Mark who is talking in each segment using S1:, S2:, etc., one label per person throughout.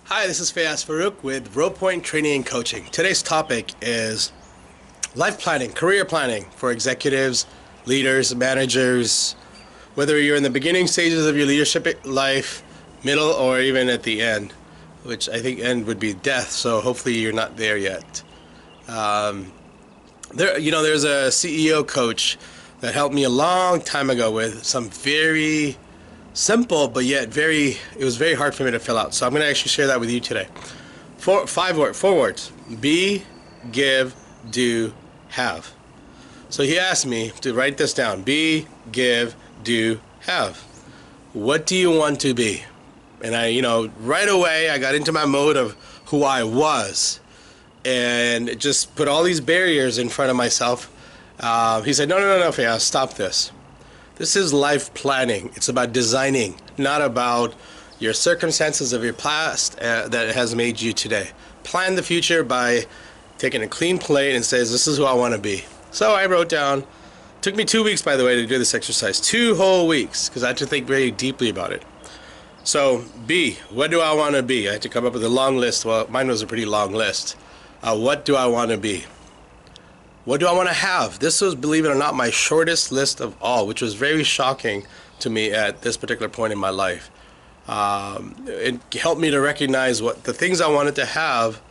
S1: Hi, this is Farouk with Rowpoint Training and Coaching. Today's topic is life planning, career planning for executives, leaders, managers, whether you're in the beginning stages of your leadership life, middle, or even at the end, which I think end would be death, so hopefully you're not there yet. There's a CEO coach that helped me a long time ago with some very simple, but yet it was very hard for me to fill out. So I'm going to actually share that with you today. Four words: be, give, do, have. So he asked me to write this down: be, give, do, have. What do you want to be? And right away I got into my mode of who I was and just put all these barriers in front of myself. He said, no, Faiyaz, stop this. This is life planning. It's about designing, not about your circumstances of your past that has made you today. Plan the future by taking a clean plate and says, this is who I want to be. So I wrote down, took me 2 weeks, by the way, to do this exercise. 2 whole weeks, because I had to think very deeply about it. So, be, what do I want to be? I had to come up with a long list. Well, mine was a pretty long list. What do I want to be? What do I want to have? This was, believe it or not, my shortest list of all, which was very shocking to me at this particular point in my life. It helped me to recognize what the things I wanted to have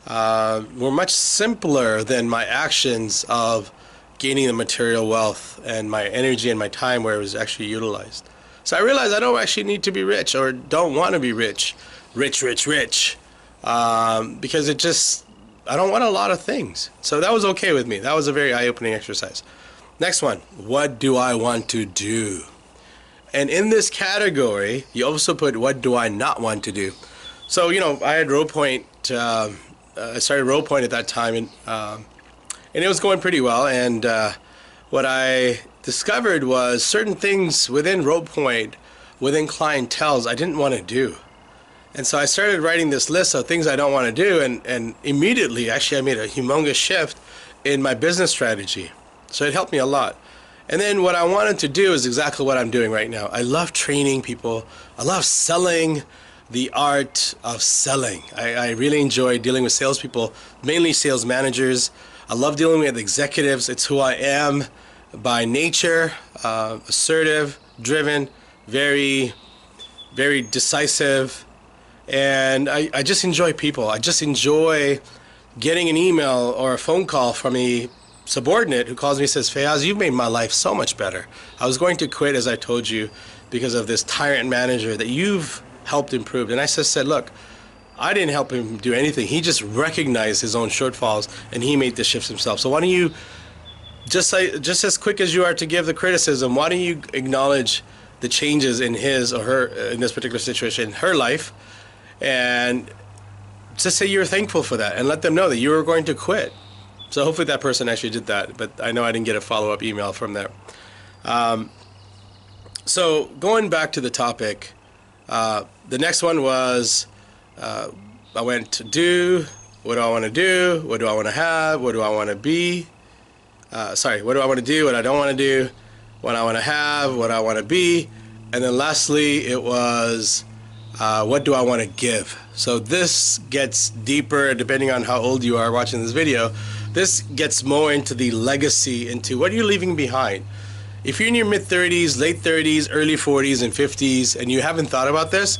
S1: were much simpler than my actions of gaining the material wealth and my energy and my time where it was actually utilized. So I realized I don't actually need to be rich, or don't want to be rich, because I don't want a lot of things. So that was okay with me. That was a very eye-opening exercise. Next one, what do I want to do? And in this category, you also put what do I not want to do. So, I had Rowpoint, I started Rowpoint at that time, and it was going pretty well. And what I discovered was certain things within Rowpoint, within clientels, I didn't want to do. And so I started writing this list of things I don't want to do, and immediately, actually, I made a humongous shift in my business strategy. So it helped me a lot. And then what I wanted to do is exactly what I'm doing right now. I love training people. I love selling, the art of selling. I really enjoy dealing with salespeople, mainly sales managers. I love dealing with executives. It's who I am by nature, assertive, driven, very, very decisive. And I just enjoy people. I just enjoy getting an email or a phone call from a subordinate who calls me and says, Faiyaz, you've made my life so much better. I was going to quit, as I told you, because of this tyrant manager that you've helped improve. And I just said, look, I didn't help him do anything. He just recognized his own shortfalls and he made the shifts himself. So why don't you, just as quick as you are to give the criticism, why don't you acknowledge the changes in his or her, in this particular situation, in her life, and just say you're thankful for that and let them know that you were going to quit. So hopefully that person actually did that, but I know I didn't get a follow-up email from there. So going back to the topic, the next one was, I went to do, what do I want to do, what do I want to have, what do I want to be, what do I want to do, what I don't want to do, what I want to have, what I want to be, and then lastly it was, what do I want to give? So this gets deeper depending on how old you are watching this video. This gets more into the legacy, into what you're leaving behind. If you're in your mid-30s, late 30s, early 40s and 50s and you haven't thought about this,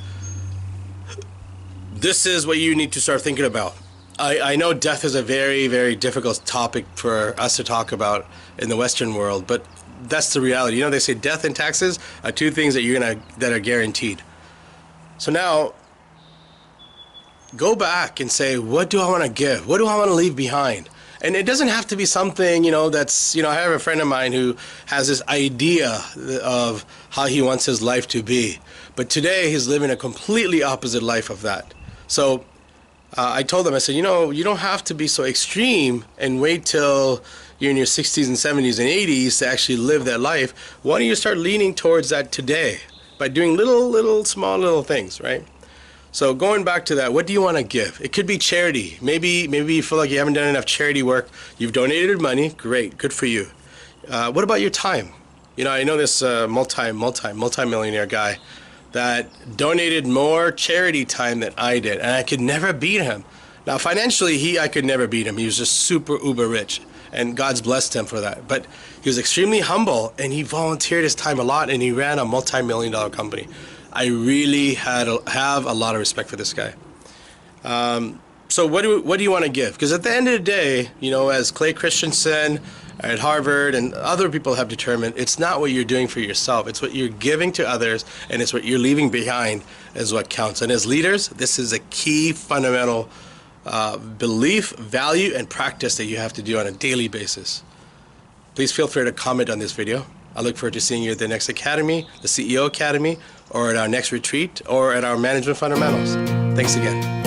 S1: this is what you need to start thinking about. I know death is a very, very difficult topic for us to talk about in the Western world, but that's the reality. They say death and taxes are two things that are guaranteed. So now, go back and say, what do I want to give? What do I want to leave behind? And it doesn't have to be something, that's, I have a friend of mine who has this idea of how he wants his life to be. But today, he's living a completely opposite life of that. So I told him, I said, you don't have to be so extreme and wait till you're in your 60s and 70s and 80s to actually live that life. Why don't you start leaning towards that today by doing small things, right? So going back to that, what do you want to give? It could be charity. Maybe you feel like you haven't done enough charity work. You've donated money. Great, good for you. What about your time? I know this multi-millionaire guy that donated more charity time than I did, and I could never beat him. Now, financially, I could never beat him. He was just super uber rich, and God's blessed him for that. But he was extremely humble, and he volunteered his time a lot, and he ran a multi-million-dollar company. I really have a lot of respect for this guy. So what do you want to give? Because at the end of the day, as Clay Christensen at Harvard and other people have determined, it's not what you're doing for yourself. It's what you're giving to others, and it's what you're leaving behind is what counts. And as leaders, this is a key fundamental belief, value, and practice that you have to do on a daily basis. Please feel free to comment on this video. I look forward to seeing you at the next Academy, the CEO Academy, or at our next retreat, or at our Management Fundamentals. Thanks again.